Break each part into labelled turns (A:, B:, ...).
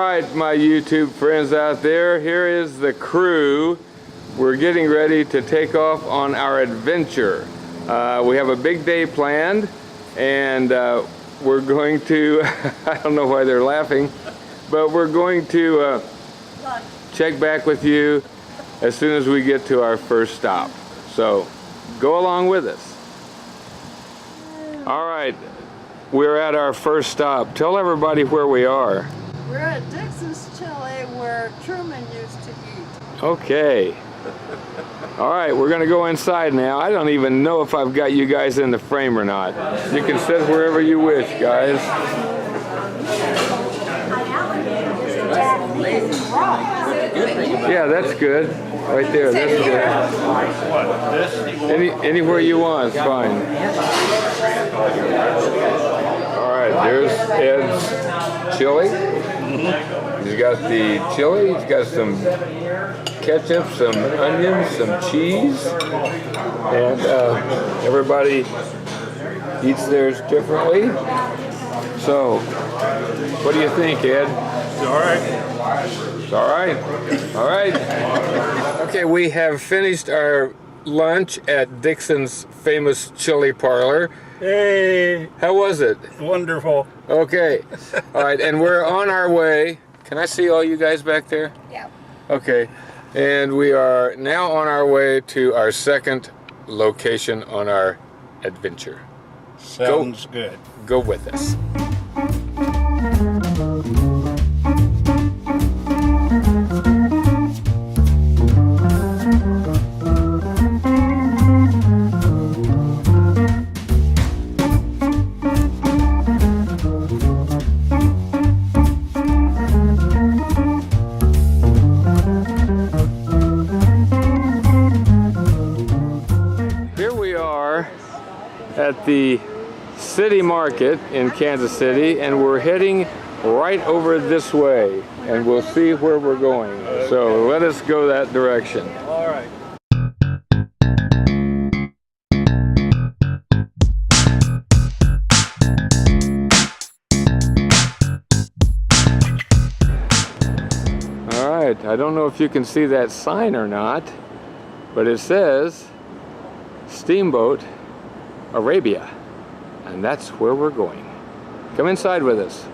A: right, my YouTube friends out there, here is the crew. We're getting ready to take off on our adventure. We have a big day planned, and we're going to, I don't know why they're laughing, but we're going to check back with you as soon as we get to our first stop. So go along with us. All right, we're at our first stop. Tell everybody where we are.
B: We're at Dixon's Chili, where Truman used to eat.
A: Okay. All right, we're gonna go inside now. I don't even know if I've got you guys in the frame or not. You can sit wherever you wish, guys. Yeah, that's good. Right there, that's good. Anywhere you want, it's fine. All right, there's Ed's chili. He's got the chili, he's got some ketchup, some onions, some cheese, and everybody eats theirs differently. So, what do you think, Ed?
C: It's all right.
A: It's all right. All right. Okay, we have finished our lunch at Dixon's famous chili parlor.
C: Hey!
A: How was it?
C: Wonderful.
A: Okay. All right, and we're on our way. Can I see all you guys back there?
B: Yeah.
A: Okay. And we are now on our way to our second location on our adventure.
C: Sounds good.
A: Go with us. At the city market in Kansas City, and we're heading right over this way, and we'll see where we're going. So let us go that direction.
C: All right.
A: All right, I don't know if you can see that sign or not, but it says Steamboat Arabia, and that's where we're going. Come inside with us.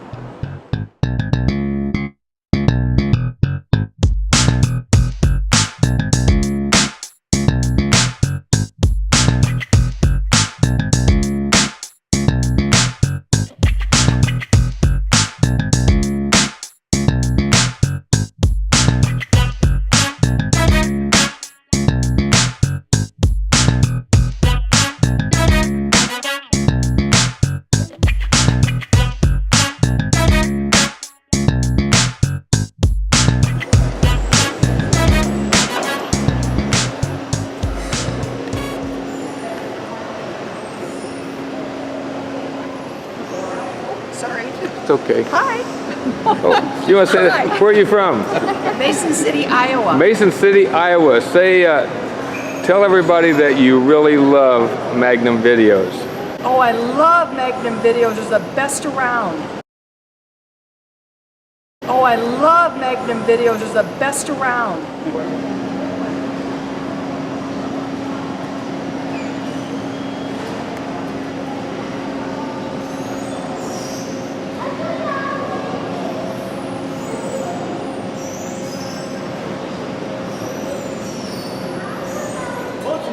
B: Sorry.
A: It's okay.
B: Hi.
A: Oh, you want to say that? Where are you from?
B: Mason City, Iowa.
A: Mason City, Iowa. Say, tell everybody that you really love Magnum videos.
B: Oh, I love Magnum videos. They're the best around. Oh, I love Magnum videos. They're the best around.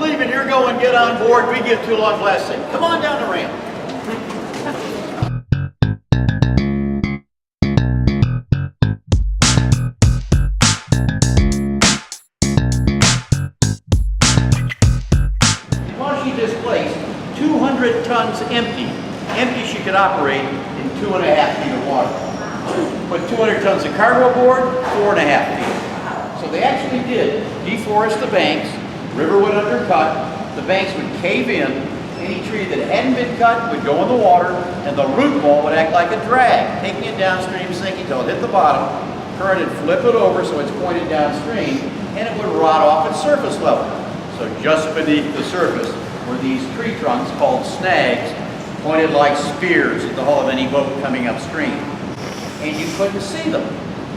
D: Leaving, you're going, get on board, we get too long blessing. Come on down the ramp. While she displaced 200 tons empty she could operate in 2.5 feet of water. Put 200 tons of cargo aboard, 4.5 feet. So they actually did deforest the banks. River would undercut, the banks would cave in, any tree that hadn't been cut would go in the water, and the root ball would act like a drag, taking it downstream, sinking until it hit the bottom, current would flip it over so it's pointed downstream, and it would rot off at surface level. So just beneath the surface were these tree trunks called snags, pointed like spears at the hull of any boat coming upstream. And you couldn't see them.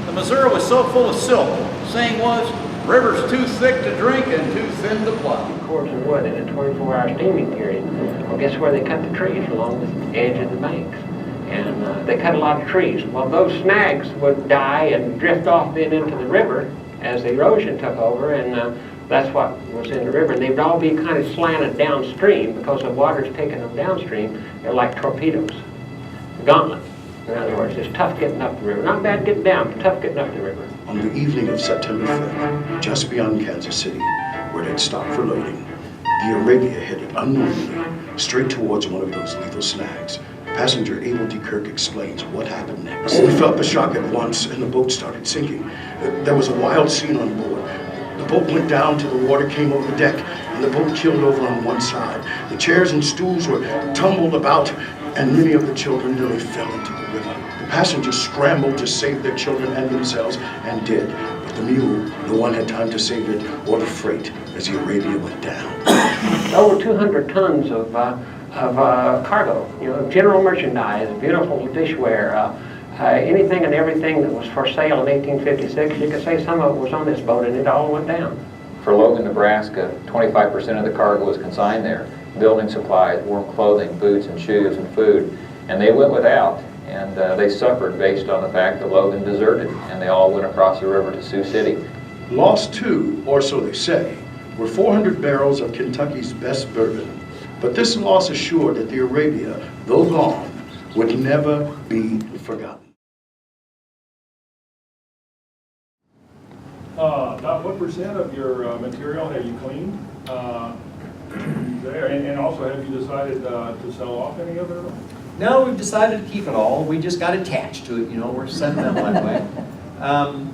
D: The Missouri was so full of silt. Saying was, river's too thick to drink and too thin to plow.
E: Cords of wood in a 24-hour steaming period. Well, guess where they cut the trees? Along the edge of the banks. And they cut a lot of trees. Well, those snags would die and drift off then into the river as the erosion took over, and that's what was in the river. And they would all be kind of slanted downstream because the water's taking them downstream. They're like torpedoes, gauntlet. In other words, it's tough getting up the river. Not bad getting down, but tough getting up the river.
F: On the evening of September 5th, just beyond Kansas City, where they'd stopped for loading, the Arabia headed unknowingly straight towards one of those lethal snags. Passenger Abel D. Kirk explains what happened next. We felt the shock at once, and the boat started sinking. There was a wild scene on board. The boat went down till the water came over the deck, and the boat keeled over on one side. The chairs and stools were tumbled about, and many of the children nearly fell into the river. The passengers scrambled to save their children and themselves, and did. But the mule, no one had time to save it or the freight as the Arabia went down.
E: Over 200 tons of cargo, general merchandise, beautiful dishware, anything and everything that was for sale in 1856. You could say some of it was on this boat, and it all went down.
G: For Logan, Nebraska, 25% of the cargo was consigned there. Building supplies, warm clothing, boots and shoes and food. And they went without, and they suffered based on the fact that Logan deserted, and they all went across the river to Sioux City.
F: Lost too, or so they say, were 400 barrels of Kentucky's best bourbon. But this loss assured that the Arabia, though gone, would never be forgotten.
H: About what percent of your material have you cleaned there? And also, have you decided to sell off any of it?
D: No, we've decided to keep it all. We just got attached to it, we're sentimental that way.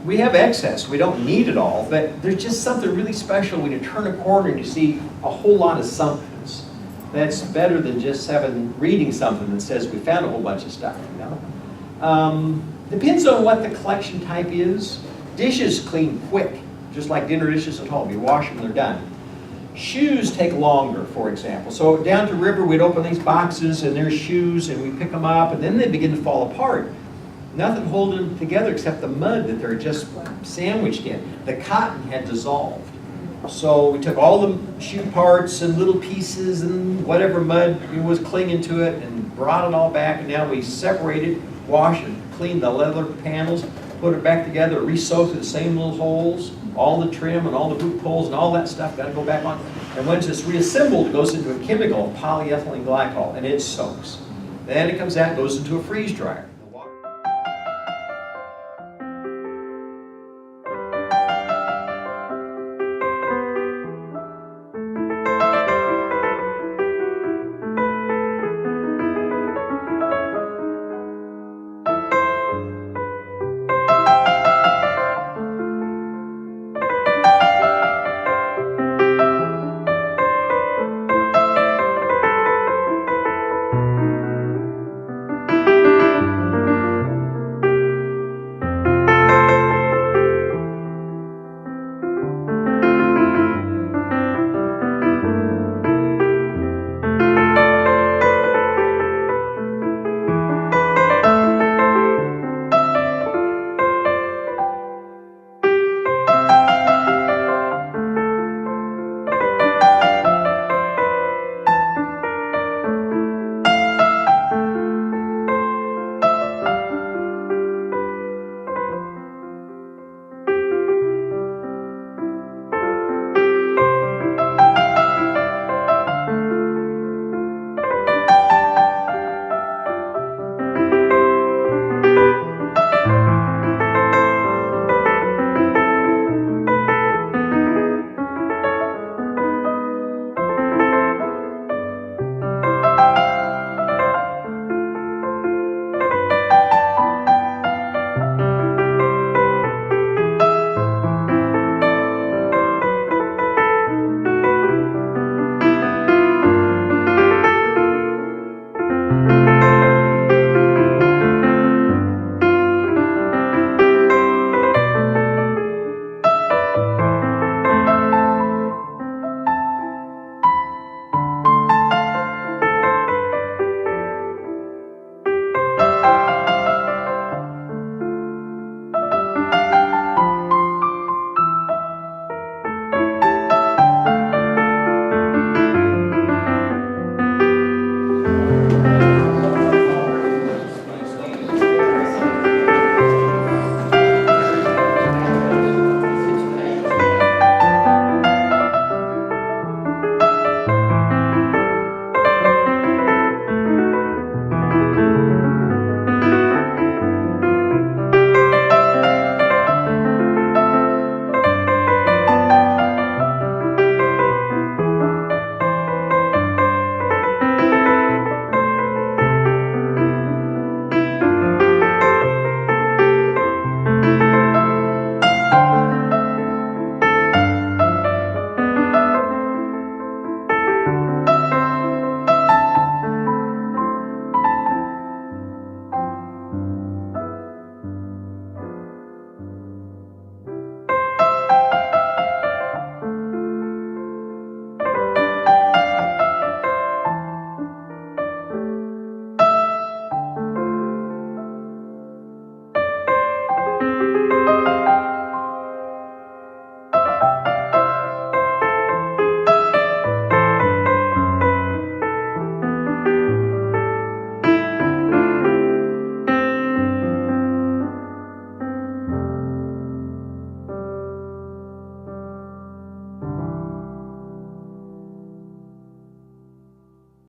D: We have excess. We don't need it all, but there's just something really special when you turn a corner and you see a whole lot of somethings. That's better than just reading something that says we found a whole bunch of stuff, Depends on what the collection type is. Dishes clean quick, just like dinner dishes at home. You wash them, they're done. Shoes take longer, for example. So down to the river, we'd open these boxes and there's shoes, and we pick them up, and then they begin to fall apart. Nothing holding them together except the mud that they're just sandwiched in. The cotton had dissolved. So we took all the shoe parts and little pieces and whatever mud was clinging to it and brought it all back, and now we separated, washed and cleaned the leather panels, put it back together, re-sewed through the same little holes, all the trim and all the boot poles and all that stuff got to go back on. And once it's reassembled, it goes into a chemical, polyethylene glycol, and it soaks. Then it comes out and goes into a freeze dryer.